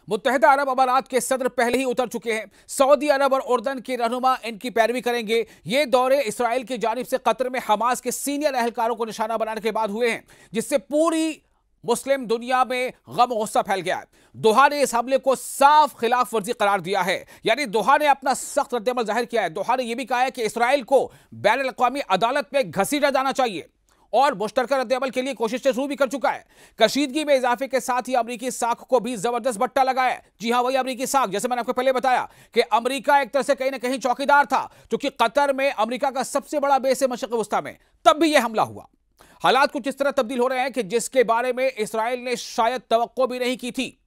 मुत्तहिदा अरब अमारात के सदर पहले ही उतर चुके हैं। सऊदी अरब और उर्दन के रहनुमा इनकी पैरवी करेंगे। ये दौरे इसराइल की जानिब से कतर में हमास के सीनियर एहलकारों को निशाना बनाने के बाद हुए हैं, जिससे पूरी मुस्लिम दुनिया में गम और गुस्सा फैल गया है। दोहा ने इस हमले को साफ खिलाफ वर्जी करार दिया है, यानी दोहा ने अपना सख्त रद्दअमल जाहिर किया है। दोहा ने यह भी कहा है कि इसराइल को बैनुल अक़वामी अदालत में घसीटा जाना चाहिए और मुश्तरका रद्दअमल के लिए कोशिशें शुरू भी कर चुका है। कशीदगी में इजाफे के साथ ही अमरीकी साख को भी जबरदस्त बट्टा लगाया है। जी हां, वही अमरीकी साख, जैसे मैंने आपको पहले बताया कि अमरीका एक तरह से कहीं ना कहीं चौकीदार था, क्योंकि कतर में अमरीका का सबसे बड़ा बेस है मशरिक़ वस्ता में, तब भी यह हमला हुआ। हालात कुछ इस तरह तब्दील हो रहे हैं कि जिसके बारे में इसराइल ने शायद तवक्को भी नहीं की थी।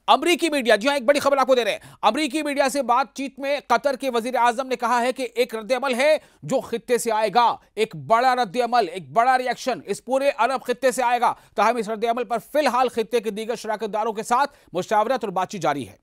अमरीकी मीडिया, जी हां, एक बड़ी खबर आपको दे रहे हैं। अमरीकी मीडिया से बातचीत में कतर के वजीर आजम ने कहा है कि एक रद्दअमल है जो खित्ते से आएगा, एक बड़ा रद्दअमल, एक बड़ा रिएक्शन इस पूरे अरब खित्ते से आएगा। ताहम इस रद्दअमल पर फिलहाल खित्ते के दीगर शराकतदारों के साथ मुशावरत और बातचीत जारी है।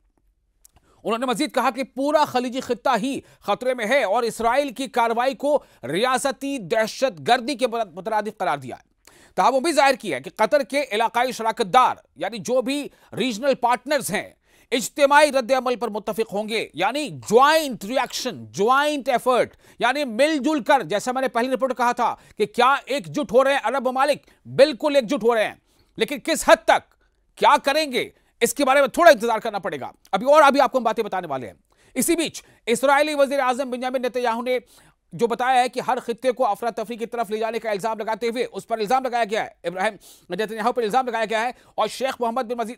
उन्होंने मजीद कहा कि पूरा खलीजी खित्ता ही खतरे में है और इसराइल की कार्रवाई को रियासती दहशतगर्दी के मुतरादिफ करार दिया है। ताहम भी जाहिर किया है कि कतर के इलाकाई शराकतदार, यानी जो भी रीजनल पार्टनर्स हैं, इज्तिमाई रद्दअमल पर मुत्तफिक होंगे, यानी ज्वाइंट रिएक्शन, ज्वाइंट एफर्ट, यानी मिलजुल कर। जैसा मैंने पहली रिपोर्ट कहा था कि क्या एकजुट हो रहे हैं अरब ममालिक, बिल्कुल एकजुट हो रहे हैं, लेकिन किस हद तक, क्या करेंगे, इसके बारे में थोड़ा इंतजार करना पड़ेगा। अभी आपको हम बातें बताने वाले हैं। इसी बीच इस्राएली वजीर आजम बिंयामिन नेतन्याहू ने जो बताया है कि हर खित्ते को अफरा तफरी की तरफ ले जाने का इल्जाम लगाते हुए उस पर इल्जाम लगाया गया है, इब्राहिम नेतन्याहू पर इल्जाम लगाया गया है, और शेख मोहम्मद बिन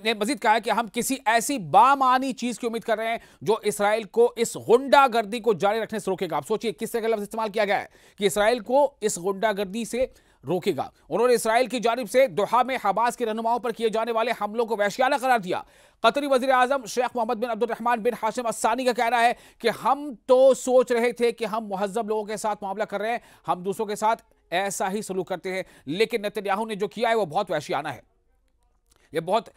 ने मजीद कहा है कि हम किसी ऐसी बामानी चीज की उम्मीद कर रहे हैं जो इसराइल को इस गुंडागर्दी को जारी रखने से रोकेगा। आप सोचिए किस तरह का लफ्ज इस्तेमाल किया गया है कि इसराइल को इस गुंडागर्दी से रोकेगा। उन्होंने इसराइल की जानिब से दोहा में हमास के रहनुमाओं पर किए जाने वाले हमलों को वहशियाना करार दिया। कतरी वजीर आजम शेख मोहम्मद बिन अब्दुर्रहमान बिन हाशिम अस्सानी का कहना है कि हम तो सोच रहे थे कि हम मुहज्जब लोगों के साथ मामला कर रहे हैं, हम दूसरों के साथ ऐसा ही सलूक करते हैं, लेकिन नेतन्याहू ने जो किया है वो बहुत वहशियाना है। यह बहुत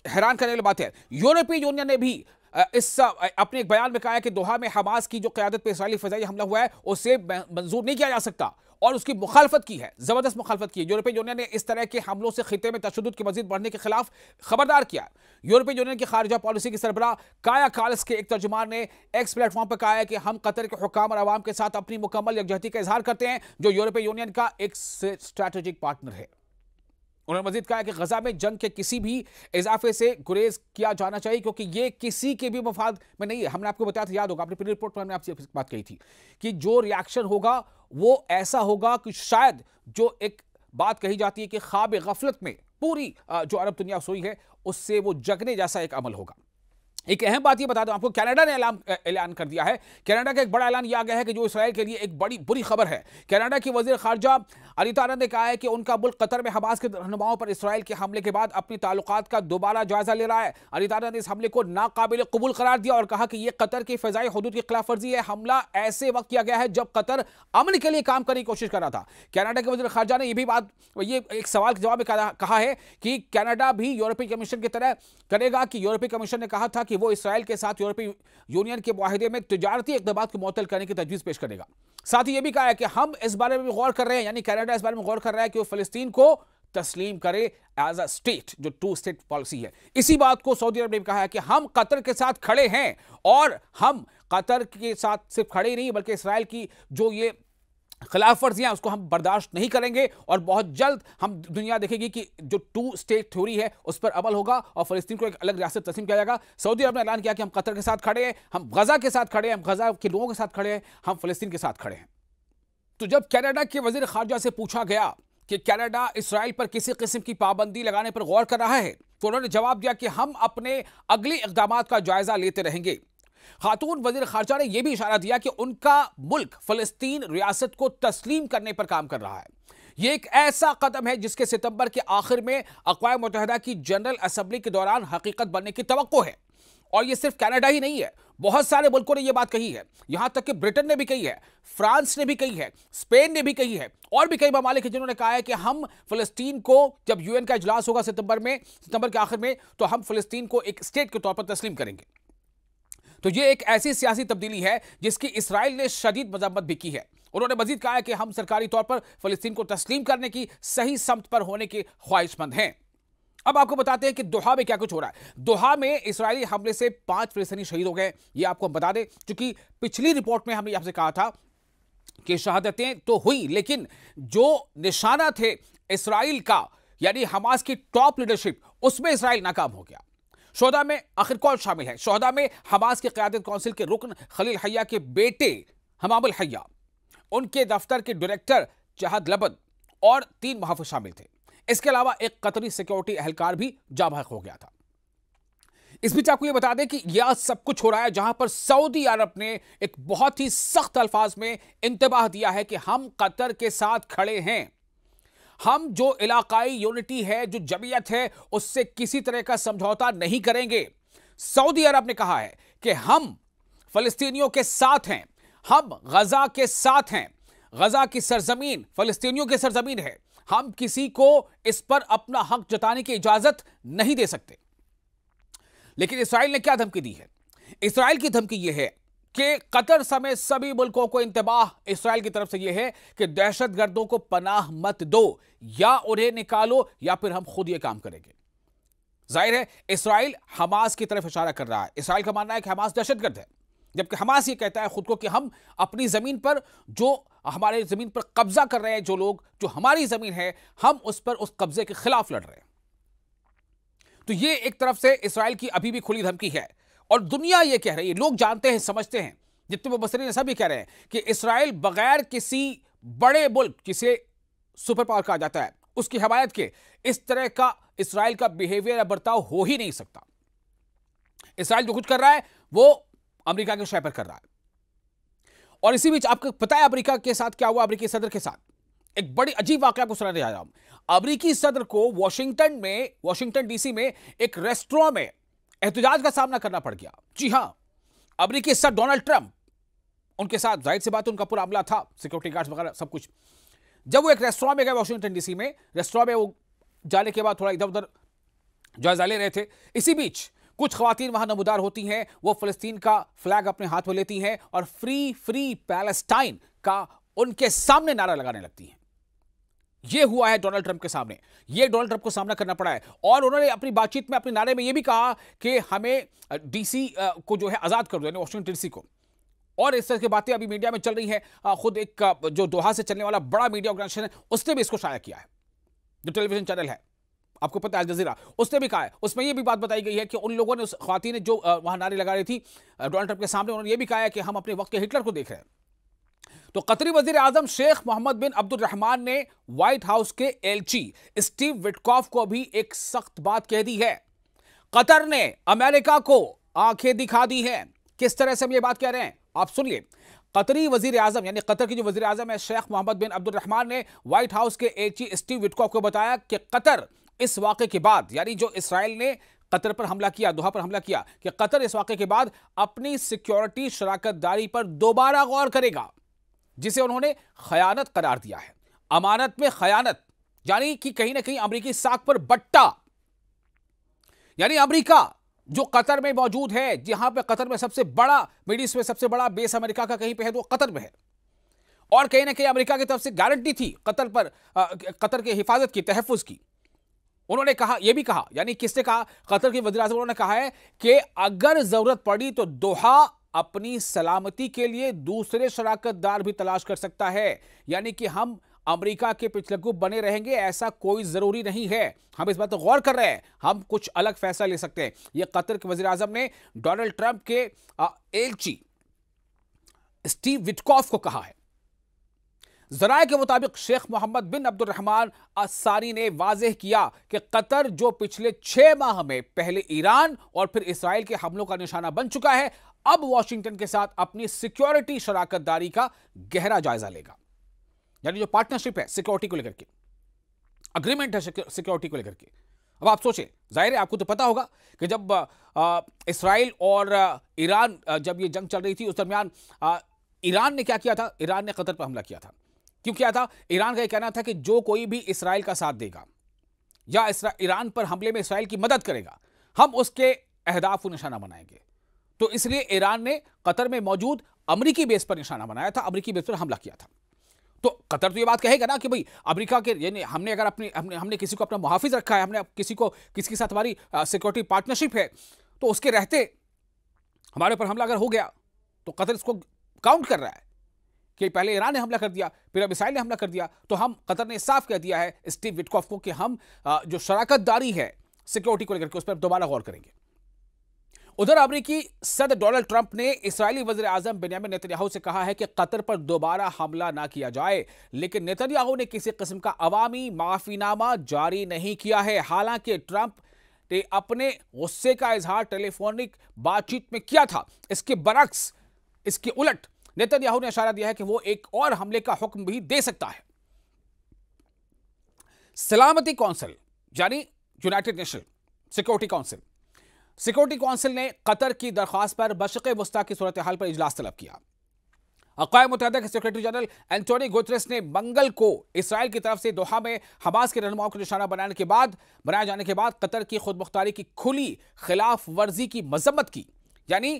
हैरान करने वाली बात है। यूरोपीय यूनियन ने भी अपने एक बयान में कहा है कि दोहा में हमास की जो क़यादत पे इसराइली फ़िज़ाई हमला हुआ है उसे मंजूर नहीं किया जा सकता, और उसकी मुखालफत की है, जबरदस्त मुखालफत की है। यूरोपीय यूनियन ने इस तरह के हमलों से खित्ते में तशद्दुद के मजीद बढ़ने के खिलाफ खबरदार किया। यूरोपीय यूनियन की खारजा पॉलिसी की सरबराह काया कालस के एक तर्जुमान ने एक्स प्लेटफॉर्म पर कहा है कि हम कतर के हुक्काम और अवाम के साथ अपनी मुकम्मल यकजहती का इजहार करते हैं, जो यूरोपीय यूनियन का एक स्ट्रैटेजिक पार्टनर है। उन्होंने मजीद कहा कि गजा में जंग के किसी भी इजाफे से गुरेज किया जाना चाहिए, क्योंकि ये किसी के भी मफाद में नहीं है। हमने आपको बताया था, याद होगा, अपनी पूरी रिपोर्ट पर हमने आपसे बात कही थी कि जो रिएक्शन होगा वो ऐसा होगा कि शायद जो एक बात कही जाती है कि ख्वाब गफलत में पूरी जो अरब दुनिया सोई है उससे वो जगने जैसा एक अमल होगा। एक अहम बात ये बता दूं आपको, कनाडा ने ऐलान कर दिया है। कनाडा का एक बड़ा ऐलान यह आ गया है कि जो इसराइल के लिए एक बड़ी बुरी खबर है। कनाडा की वजीर खारजा अनीता आनंद ने कहा है कि उनका मुल्क कतर में हमास के रहनुमाओं पर इसराइल के हमले के बाद अपनी ताल्लुकात का दोबारा जायजा ले रहा है। अनीता आनंद ने इस हमले को नाकाबिल कबूल करार दिया और कहा कि यह कतर की फ़िज़ाई हदूद की खिलाफ वर्जी है। हमला ऐसे वक्त किया गया है जब कतर अमन के लिए काम करने की कोशिश कर रहा था। कनाडा के वजीर खारजा ने ये एक सवाल के जवाब में कहा है कि कनाडा भी यूरोपीय कमीशन की तरह करेगा कि यूरोपीय कमीशन ने कहा था कि वो इसराइल के साथ यूरोपीय यूनियन के मुआहिदे में तिजारती इक़दामात को मुअत्तल करने की तजवीज़ पेश करेगा। साथ ही यह भी कहा है कि हम इस बारे में भी गौर कर रहे हैं, यानी कनाडा इस बारे में गौर कर रहा है कि वो फ़लस्तीन को तस्लीम करे एज अ स्टेट, जो टू स्टेट पॉलिसी है। इसी बात को सऊदी अरब ने भी कहा है कि हम कतर के साथ खड़े हैं, और हम कतर के साथ सिर्फ खड़े ही नहीं बल्कि इसराइल की जो ये खिलाफ वर्जियां उसको हम बर्दाश्त नहीं करेंगे, और बहुत जल्द हम दुनिया देखेगी कि जो टू स्टेट थ्योरी है उस पर अमल होगा और फ़लस्तीन को एक अलग रियासत तस्लीम किया जाएगा। सऊदी अरब ने ऐलान किया कि हम कतर के साथ खड़े हैं, हम गजा के साथ खड़े हैं, हम गजा के लोगों के साथ खड़े हैं, हम फ़लस्तीन के साथ खड़े हैं। तो जब कनाडा के वजीर खारजा से पूछा गया कि कनाडा इसराइल पर किसी किस्म की पाबंदी लगाने पर गौर कर रहा है, तो उन्होंने जवाब दिया कि हम अपने अगले इक़दामात का जायजा लेते रहेंगे। खातून वजीर खारजा ने यह भी इशारा दिया कि उनका मुल्क फ़लस्तीन रियासत को तस्लीम करने पर काम कर रहा है। यह एक ऐसा कदम है जिसके सितंबर के आखिर में अक़वाम मुत्तहिदा की जनरल असेंबली के दौरान हकीकत बनने की तवक्को है। और यह सिर्फ कनाडा ही नहीं है, बहुत सारे मुल्कों ने यह बात कही है, यहां तक कि ब्रिटेन ने भी कही है, फ्रांस ने भी कही है, स्पेन ने भी कही है, और भी कई ममालिक हैं जिन्होंने कहा है कि हम फ़लस्तीन को, जब यूएन का इजलास होगा सितंबर के आखिर में, तो हम फ़लस्तीन को एक स्टेट के तौर पर तस्लीम करेंगे। तो यह एक ऐसी सियासी तब्दीली है जिसकी इसराइल ने शदीद मजम्मत भी की है। उन्होंने मजीद कहा है कि हम सरकारी तौर पर फ़लस्तीन को तस्लीम करने की सही समत पर होने के ख्वाहिशमंद हैं। अब आपको बताते हैं कि दोहा में क्या कुछ हो रहा है। दोहा में इस्राएली हमले से 5 फिलिस्तीनी शहीद हो गए, ये आपको हम बता दें, क्योंकि पिछली रिपोर्ट में हमने आपसे कहा था कि शहादतें तो हुई, लेकिन जो निशाना थे इस्राइल का, यानी हमास की टॉप लीडरशिप, उसमें इस्राइल नाकाम हो गया। शोहदा में आखिर कौन शामिल है? शोहदा में हमास के क़यादत काउंसिल के रुकन खलील हय्या के बेटे हमामुल हय्या, उनके दफ्तर के डायरेक्टर जहाद लबद और 3 मुहाफिज शामिल थे। इसके अलावा एक कतरी सिक्योरिटी एहलकार भी जाँ बहक हो गया था। इस बीच आपको यह बता दें कि यह सब कुछ हो रहा है जहां पर सऊदी अरब ने एक बहुत ही सख्त अल्फाज में इंतबाह दिया है कि हम कतर के साथ खड़े हैं, हम जो इलाकाई यूनिटी है, जो जमीयत है, उससे किसी तरह का समझौता नहीं करेंगे। सऊदी अरब ने कहा है कि हम फलस्तीनियों के साथ हैं, हम गजा के साथ हैं, गजा की सरजमीन फलस्तीनियों की सरजमीन है, हम किसी को इस पर अपना हक जताने की इजाजत नहीं दे सकते। लेकिन इस्राइल ने क्या धमकी दी है? इस्राइल की धमकी यह है कि कतर समेत सभी मुल्कों को इंतबाह इस्राइल की तरफ से यह है कि दहशतगर्दों को पनाह मत दो, या उन्हें निकालो या फिर हम खुद यह काम करेंगे। जाहिर है इस्राइल हमास की तरफ इशारा कर रहा है। इस्राइल का मानना है कि हमास दहशतगर्द है, जबकि हमास ये कहता है खुद को कि हम अपनी जमीन पर, जो हमारे जमीन पर कब्जा कर रहे हैं जो लोग, जो हमारी जमीन है, हम उस पर उस कब्जे के खिलाफ लड़ रहे हैं। तो ये एक तरफ से इस्राइल की अभी भी खुली धमकी है, और दुनिया ये कह रही है, लोग जानते हैं, समझते हैं, जितने मुबस्सिरीन सब ये कह रहे हैं कि इस्राइल बगैर किसी बड़े मुल्क, जिसे सुपर पावर कहा जाता है, उसकी हमायत के इस तरह का इस्राइल का बिहेवियर या बर्ताव हो ही नहीं सकता। इस्राइल जो कुछ कर रहा है वो अमेरिका के शय पर कर रहा है। और इसी बीच आपको पता है अमेरिका के साथ क्या हुआ? अमेरिकी सदर के साथ एक बड़ी अजीब वाकया को सुनाने जा रहा हूं। अमेरिकी सदर को वॉशिंगटन डीसी में एक रेस्टोरेंट में एहतजाज का सामना करना पड़ गया। जी हां, अमेरिकी सदर डोनाल्ड ट्रंप, उनके साथ जाहिर सी बात उनका पूरा अमला था, सिक्योरिटी गार्ड्स वगैरह सब कुछ। जब वो एक रेस्टोरेंट में गए वॉशिंगटन डीसी में, रेस्टोरेंट में वो जाने के बाद थोड़ा इधर उधर जायजा ले रहे थे। इसी बीच कुछ खवातीन वहां नमूदार होती हैं, वो फिलिस्तीन का फ्लैग अपने हाथ में लेती हैं और फ्री फ्री पैलेस्टाइन का उनके सामने नारा लगाने लगती हैं। यह हुआ है डोनाल्ड ट्रंप के सामने, यह डोनाल्ड ट्रंप को सामना करना पड़ा है। और उन्होंने अपनी बातचीत में, अपने नारे में यह भी कहा कि हमें डीसी को जो है आजाद कर दो, यानी वॉशिंगटन डीसी को। और इस तरह की बातें अभी मीडिया में चल रही हैं। खुद एक जो दोहा से चलने वाला बड़ा मीडिया ऑर्गेनाइजेशन है, उसने भी इसको शाया किया है, जो टेलीविजन चैनल है, आपको पता है, अल जजीरा, उसने भी कहा है। उसमें यह भी बात बताई गई है कि उन लोगों ने, उस ख्वातीन ने जो वहां नारे लगा रही थी डोनाल्ड ट्रंप के सामने, उन्होंने यह भी कहा है कि हम अपने वक्त के हिटलर को देख रहे हैं। तो कतरी वजीर आजम शेख मोहम्मद बिन अब्दुर्रहमान ने व्हाइट हाउस के एलची स्टीव विटकॉफ को भी एक सख्त बात कह दी है। कतर ने अमेरिका को आंखें दिखा दी हैं। किस तरह से हम ये बात कह रहे हैं आप सुनिए। कतरी वजीर आजम, यानी कतर की जो वजीर आजम है शेख मोहम्मद बिन अब्दुर्रहमान ने व्हाइट हाउस के एलची स्टीव विटकॉफ को बताया कि कतर इस वाक़े के बाद, यानी जो इस्राइल ने कतर पर हमला किया, दोहा पर हमला किया, कि कतर इस वाक़े के बाद अपनी सिक्योरिटी शराकतदारी पर दोबारा गौर करेगा, जिसे उन्होंने खयानत करार दिया है। अमानत में खयानत, यानी कि कहीं ना कहीं अमेरिकी साख पर बट्टा। यानी अमेरिका जो कतर में मौजूद है, जहां पे कतर में सबसे बड़ा, मिडिल ईस्ट में सबसे बड़ा बेस अमेरिका का कहीं पे है तो कतर में है, और कहीं ना कहीं अमेरिका की तरफ से गारंटी थी कतर पर, कतर की हिफाजत की, तहफ़्फ़ुज़ की। उन्होंने कहा, यह भी कहा, यानी किसने कहा? कतर के वज़ीर आज़म उन्होंने कहा है कि अगर जरूरत पड़ी तो दोहा अपनी सलामती के लिए दूसरे शराकतदार भी तलाश कर सकता है। यानी कि हम अमेरिका के पिछलग्गू बने रहेंगे ऐसा कोई जरूरी नहीं है। हम इस बात पर गौर कर रहे हैं, हम कुछ अलग फैसला ले सकते हैं। यह कतर के वज़ीर आज़म ने डोनाल्ड ट्रंप के एलची स्टीव विटकॉफ को कहा है। ज़राए के मुताबिक शेख मोहम्मद बिन अब्दुर्रहमान अस्सारी ने वाज़ेह किया कि कतर जो पिछले 6 माह में पहले ईरान और फिर इसराइल के हमलों का निशाना बन चुका है, अब वॉशिंगटन के साथ अपनी सिक्योरिटी शराकतदारी का गहरा जायजा लेगा। यानी जो पार्टनरशिप है सिक्योरिटी को लेकर के, अग्रीमेंट है सिक्योरिटी को लेकर के। अब आप सोचें, जाहिर है आपको तो पता होगा कि जब इसराइल और ईरान जब ये जंग चल रही थी, उस दरमियान ईरान ने क्या किया था? ईरान ने कतर पर हमला किया था। क्यों किया था? ईरान का यह कहना था कि जो कोई भी इसराइल का साथ देगा या ईरान पर हमले में इसराइल की मदद करेगा, हम उसके अहदाफ को निशाना बनाएंगे। तो इसलिए ईरान ने कतर में मौजूद अमेरिकी बेस पर निशाना बनाया था, अमेरिकी बेस पर हमला किया था। तो कतर तो ये बात कहेगा ना कि भाई अमेरिका के, यानी हमने अगर हमने किसी को अपना मुहाफिज रखा है, हमने किसी के साथ हमारी सिक्योरिटी पार्टनरशिप है, तो उसके रहते हमारे ऊपर हमला अगर हो गया तो कतर इसको काउंट कर रहा है कि पहले ईरान ने हमला कर दिया, फिर अब इसराइल ने हमला कर दिया, तो हम, कतर ने साफ कह दिया है स्टीव विटकॉफ को कि हम जो शराकतदारी है सिक्योरिटी को लेकर के उस पर दोबारा गौर करेंगे। उधर अमेरिकी सदर डोनाल्ड ट्रंप ने इस्राएली वज़ीर आज़म बेंयामिन नेतन्याहू से कहा है कि कतर पर दोबारा हमला ना किया जाए, लेकिन नेतन्याहू ने किसी किस्म का अवामी माफीनामा जारी नहीं किया है। हालांकि ट्रंप ने अपने गुस्से का इजहार टेलीफोनिक बातचीत में किया था, इसके बरक्स, इसके उलट नेतन्याहू ने इशारा दिया है कि वो एक और हमले का हुक्म भी दे सकता है। सलामती काउंसिल यानी यूनाइटेड नेशन सिक्योरिटी काउंसिल ने कतर की दरख्वास्त पर बशक़े वुस्ता की सूरत हाल पर इजलास तलब किया। अक़वाम मुत्तहिदा के सेक्रेटरी जनरल एंटोनियो गुतरेस ने मंगल को इसराइल की तरफ से दोहा में हमास के रहनुमाओं को निशाना बनाए जाने के बाद कतर की खुद मुख्तारी की खुली खिलाफ वर्जी की मजम्मत की। यानी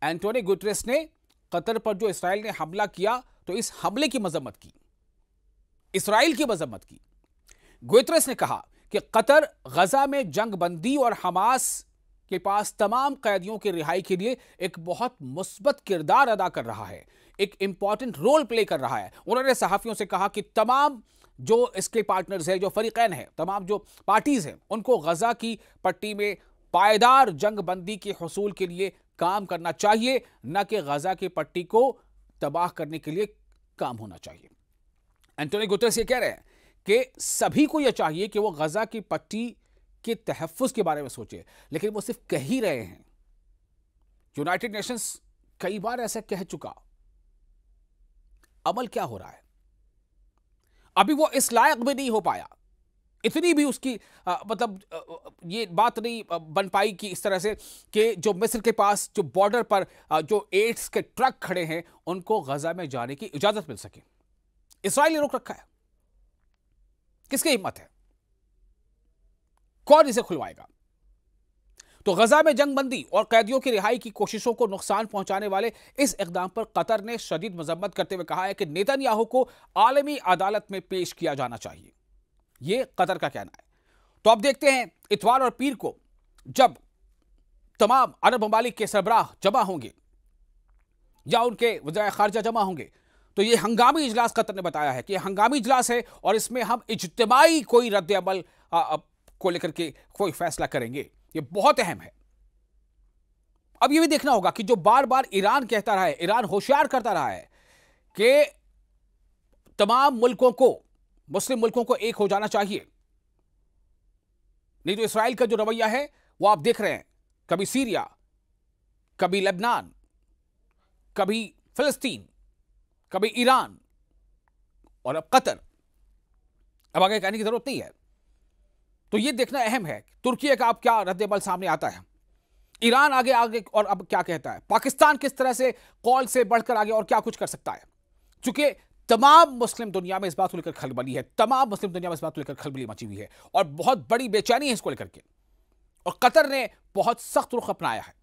एंटोनियो गुतरेस ने कतर पर जो इसराइल ने हमला किया तो इस हमले की मजम्मत की, इसराइल की मजम्मत की। गुतरेस ने कहा कि कतर गजा में जंग बंदी और हमास के पास तमाम कैदियों की रिहाई के लिए एक बहुत मुस्बत किरदार अदा कर रहा है, एक इंपॉर्टेंट रोल प्ले कर रहा है। उन्होंने सहाफियों से कहा कि तमाम जो इसके पार्टनर्स हैं, जो फरीकैन हैं, तमाम जो पार्टीज हैं, उनको गजा की पट्टी में पायदार जंग बंदी के हुसूल के लिए काम करना चाहिए, न कि गजा की पट्टी को तबाह करने के लिए काम होना चाहिए। एंटोनियो गुतरेस ये कह रहे हैं कि सभी को यह चाहिए कि वो गजा की पट्टी के तहफ़्फ़ुज़ के बारे में सोचे, लेकिन वो सिर्फ कह ही रहे हैं। यूनाइटेड नेशंस कई बार ऐसा कह चुका, अमल क्या हो रहा है? अभी वो इस लायक भी नहीं हो पाया, इतनी भी उसकी ये बात नहीं बन पाई कि इस तरह से कि जो मिस्र के पास जो बॉर्डर पर जो एड्स के ट्रक खड़े हैं उनको गजा में जाने की इजाजत मिल सके। इसराइल ने रोक रखा है। किसकी हिम्मत है? कौन इसे खुलवाएगा? तो गजा में जंगबंदी और कैदियों की रिहाई की कोशिशों को नुकसान पहुंचाने वाले इस इकदाम पर कतर ने शदीद मजम्मत करते हुए कहा है कि नेतन्याहू को आलमी अदालत में पेश किया जाना चाहिए। यह कतर का कहना है। तो अब देखते हैं इतवार और पीर को जब तमाम अरब ममालिक के सरबराह जमा होंगे या उनके वज़ीर खारजा जमा होंगे, तो यह हंगामी इजलास कतर ने बताया है कि हंगामी इजलास है और इसमें हम इज्तिमाई कोई रद्द अमल को लेकर के कोई फैसला करेंगे। यह बहुत अहम है। अब यह भी देखना होगा कि जो बार बार ईरान कहता रहा है, ईरान होशियार करता रहा है कि तमाम मुल्कों को, मुस्लिम मुल्कों को एक हो जाना चाहिए, नहीं तो इसराइल का जो रवैया है वो आप देख रहे हैं, कभी सीरिया, कभी लेबनान, कभी फिलिस्तीन, कभी ईरान और अब कतर। अब आगे कहने की जरूरत नहीं है। तो यह देखना अहम है तुर्की का अब क्या रद्द-ए-अमल सामने आता है, ईरान आगे और अब क्या कहता है, पाकिस्तान किस तरह से कॉल से बढ़कर आगे और क्या कुछ कर सकता है। चूंकि तमाम मुस्लिम दुनिया में इस बात को लेकर खलबली है, तमाम मुस्लिम दुनिया में इस बात को लेकर खलबली मची हुई है और बहुत बड़ी बेचैनी है इसको लेकर के, और कतर ने बहुत सख्त रुख अपनाया है।